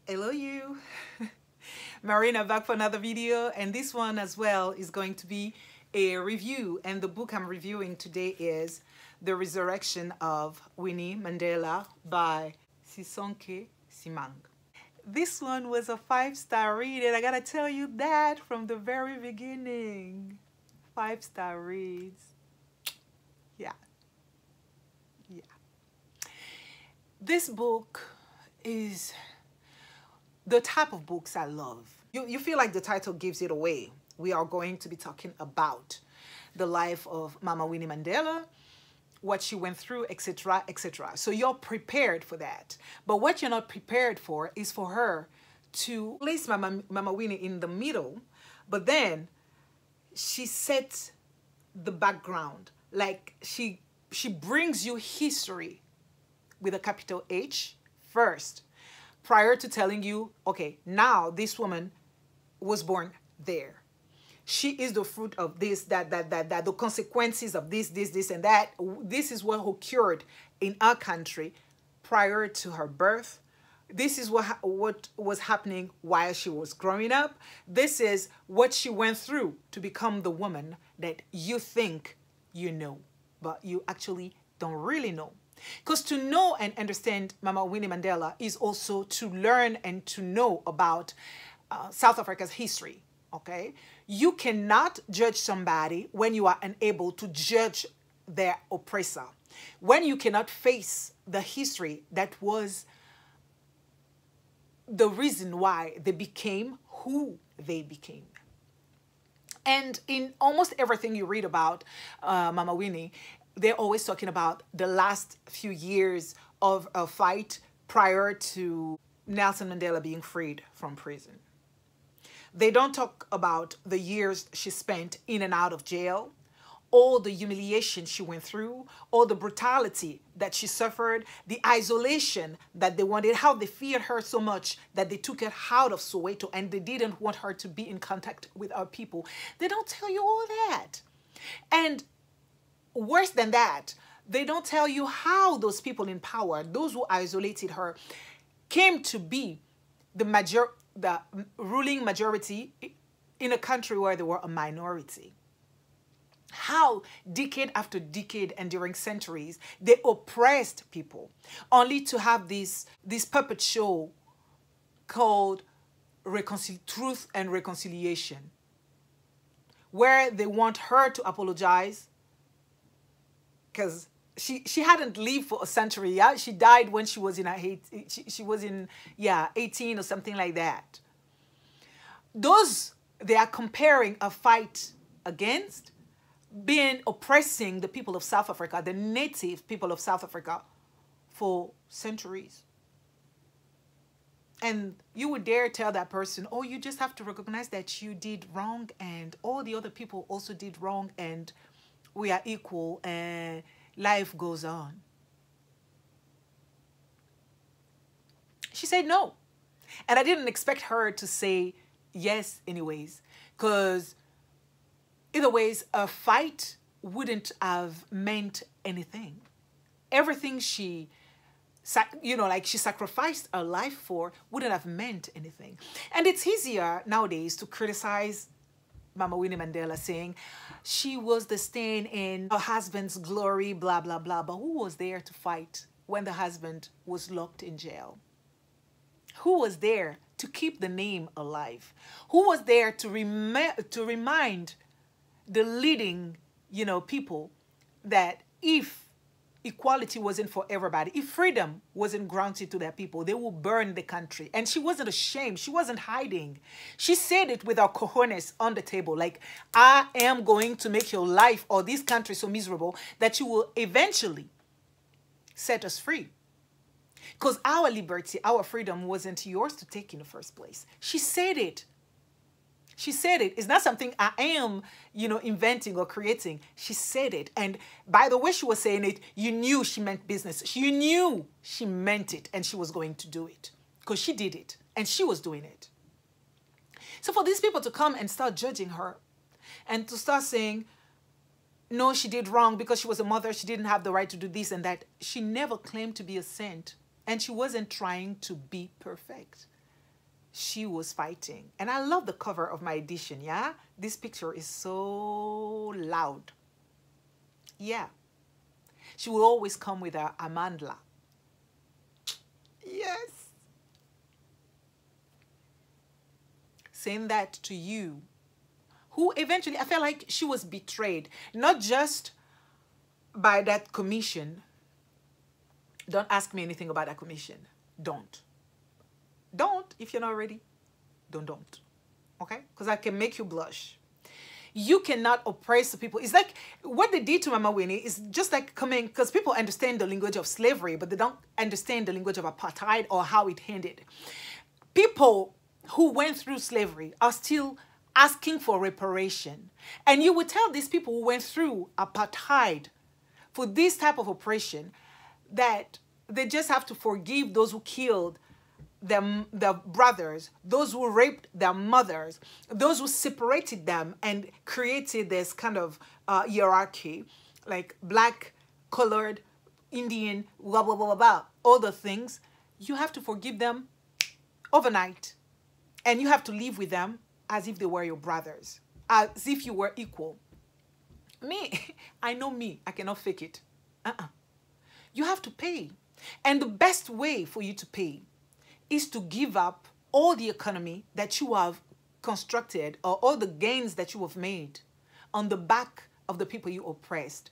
Hello you. Marina back for another video, and this one as well is going to be a review, and the book I'm reviewing today is The Resurrection of Winnie Mandela by Sisonke Msimang. This one was a 5-star read, and I gotta tell you that from the very beginning. 5-star reads. Yeah. This book is the type of books I love. You feel like the title gives it away. We are going to be talking about the life of Mama Winnie Mandela, what she went through, etc., etc. So you're prepared for that. But what you're not prepared for is for her to place Mama Winnie in the middle, but then she sets the background. Like she brings you history with a capital H first, prior to telling you, okay, now this woman was born there. She is the fruit of this, that, the consequences of this, and that. This is what occurred in our country prior to her birth. This is what was happening while she was growing up. This is what she went through to become the woman that you think you know, but you actually don't really know. Because to know and understand Mama Winnie Mandela is also to learn and to know about South Africa's history, okay? You cannot judge somebody when you are unable to judge their oppressor. When you cannot face the history that was the reason why they became who they became. And in almost everything you read about Mama Winnie, they're always talking about the last few years of a fight prior to Nelson Mandela being freed from prison. They don't talk about the years she spent in and out of jail, all the humiliation she went through, all the brutality that she suffered, the isolation that they wanted, how they feared her so much that they took her out of Soweto and they didn't want her to be in contact with our people. They don't tell you all that. And worse than that, they don't tell you how those people in power, those who isolated her, came to be the ruling majority in a country where they were a minority. How decade after decade and during centuries they oppressed people, only to have this puppet show called Truth and Reconciliation, where they want her to apologize because she hadn't lived for a century. Yeah, she died when she was in her she was in 18 or something like that. Those they are comparing a fight against being oppressing the people of South Africa, the native people of South Africa, for centuries. And you would dare tell that person, oh, you just have to recognize that you did wrong and all the other people also did wrong and we are equal and life goes on. She said no. And I didn't expect her to say yes anyways, because either ways, a fight wouldn't have meant anything. Everything she sacrificed her life for wouldn't have meant anything. And it's easier nowadays to criticize Mama Winnie Mandela, saying she was the stain in her husband's glory, blah, blah, blah. But who was there to fight when the husband was locked in jail? Who was there to keep the name alive? Who was there to remind the leading, people that if equality wasn't for everybody, if freedom wasn't granted to their people, they will burn the country? And she wasn't ashamed. She wasn't hiding. She said it with her cojones on the table, like, I am going to make your life or this country so miserable that you will eventually set us free. Because our liberty, our freedom wasn't yours to take in the first place. She said it. She said it. It's not something I am, inventing or creating. She said it. And by the way she was saying it, you knew she meant business. You knew she meant it and she was going to do it because she did it and she was doing it. So for these people to come and start judging her and to start saying, no, she did wrong because she was a mother, she didn't have the right to do this and that. She never claimed to be a saint and she wasn't trying to be perfect. she was fighting. And I love the cover of my edition, yeah? This picture is so loud. Yeah. She will always come with her amandla. Yes. Saying that to you, who eventually, I felt like she was betrayed, not just by that commission. Don't ask me anything about that commission. Don't. Don't, if you're not ready. Don't. Okay? Because I can make you blush. You cannot oppress the people. It's like what they did to Mama Winnie is just like coming, because people understand the language of slavery, but they don't understand the language of apartheid or how it ended. People who went through slavery are still asking for reparation. And you would tell these people who went through apartheid for this type of oppression that they just have to forgive those who killed their brothers, those who raped their mothers, those who separated them and created this kind of hierarchy, like black, colored, Indian, blah, blah, blah, blah, blah, all the things. You have to forgive them overnight. And you have to live with them as if they were your brothers, as if you were equal. Me, I know me, I cannot fake it. You have to pay. And the best way for you to pay is to give up all the economy that you have constructed or all the gains that you have made on the back of the people you oppressed.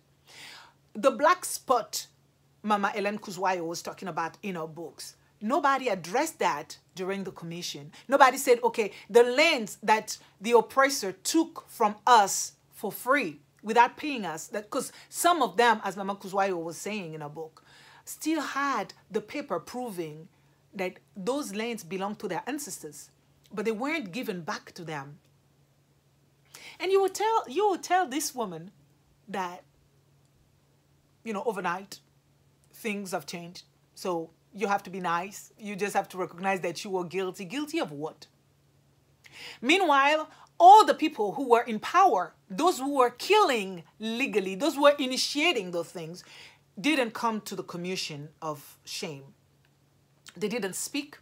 The black spot Mama Ellen Kuzwayo was talking about in her books, nobody addressed that during the commission. Nobody said, okay, the lands that the oppressor took from us for free without paying us, that because some of them, as Mama Kuzwayo was saying in her book, still had the paper proving that those lands belonged to their ancestors, but they weren't given back to them. And you would tell this woman that, you know, overnight things have changed. So you have to be nice. You just have to recognize that you were guilty. Guilty of what? Meanwhile, all the people who were in power, those who were killing legally, those who were initiating those things, didn't come to the commission of shame. They didn't speak.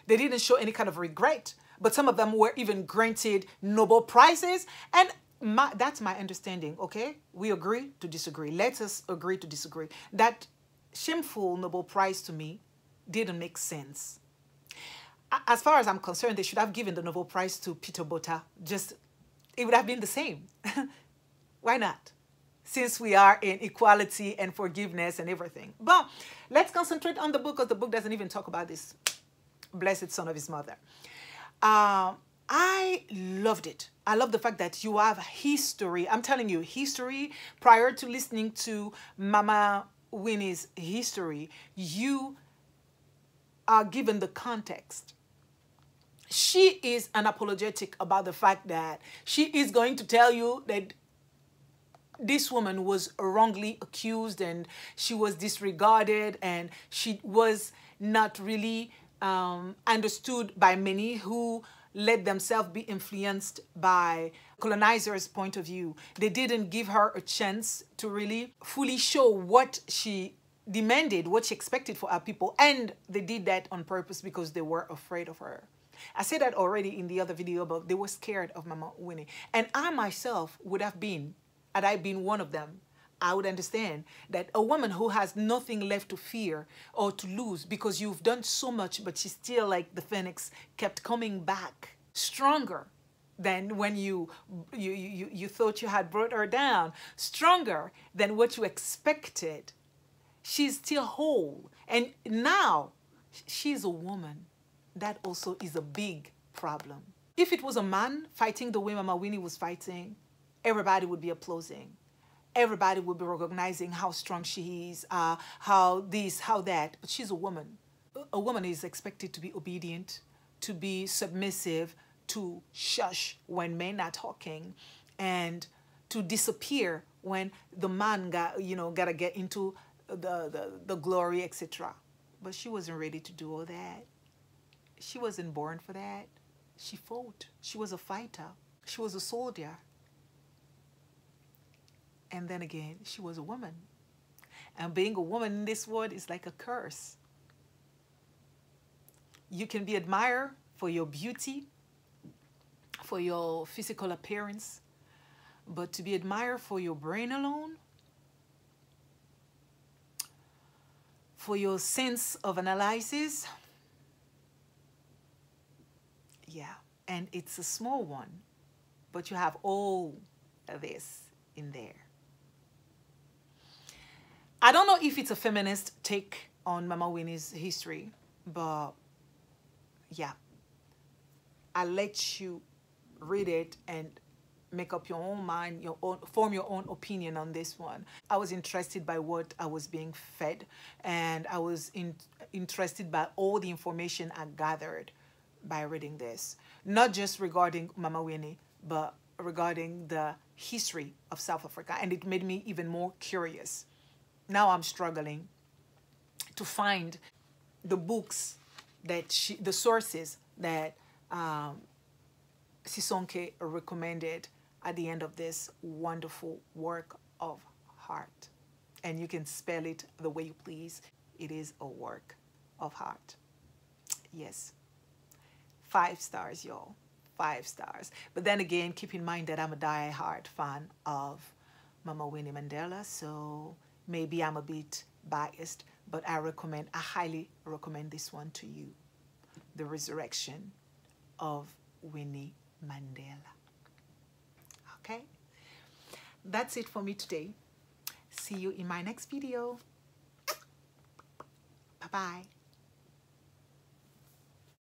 They didn't show any kind of regret. But some of them were even granted Nobel Prizes. And that's my understanding, okay? We agree to disagree. Let us agree to disagree. That shameful Nobel Prize to me didn't make sense. As far as I'm concerned, they should have given the Nobel Prize to Peter Botta. It would have been the same. Why not? Since we are in equality and forgiveness and everything. But let's concentrate on the book, because the book doesn't even talk about this blessed son of his mother. I loved it. I love the fact that you have history. I'm telling you, history. Prior to listening to Mama Winnie's history, you are given the context. She is unapologetic about the fact that she is going to tell you that this woman was wrongly accused and she was disregarded and she was not really understood by many who let themselves be influenced by colonizers' point of view. They didn't give her a chance to really fully show what she demanded, what she expected for our people, and they did that on purpose because they were afraid of her. I said that already in the other video, but they were scared of Mama Winnie. And I myself would have been, had I been one of them, I would understand that a woman who has nothing left to fear or to lose because you've done so much, but she's still like the phoenix, kept coming back stronger than when you thought you had brought her down, stronger than what you expected. She's still whole. And now she's a woman. That also is a big problem. If it was a man fighting the way Mama Winnie was fighting, everybody would be applauding. Everybody would be recognizing how strong she is, how this, how that. But she's a woman. A woman is expected to be obedient, to be submissive, to shush when men are talking, and to disappear when the man gotta get into the glory, etc. But she wasn't ready to do all that. She wasn't born for that. She fought. She was a fighter. She was a soldier. And then again, she was a woman. And being a woman in this world is like a curse. You can be admired for your beauty, for your physical appearance, but to be admired for your brain alone, for your sense of analysis. Yeah, and it's a small one, but you have all of this in there. I don't know if it's a feminist take on Mama Winnie's history, but yeah, I let you read it and make up your own mind, form your own opinion on this one. I was interested by what I was being fed, and I was interested by all the information I gathered by reading this, not just regarding Mama Winnie, but regarding the history of South Africa, and it made me even more curious. Now I'm struggling to find the books that the sources that Sisonke recommended at the end of this wonderful work of art. And you can spell it the way you please. It is a work of art. Yes. 5 stars, y'all. 5 stars. But then again, keep in mind that I'm a die-hard fan of Mama Winnie Mandela, so maybe I'm a bit biased, but I highly recommend this one to you. The Resurrection of Winnie Mandela. Okay? That's it for me today. See you in my next video. Bye-bye.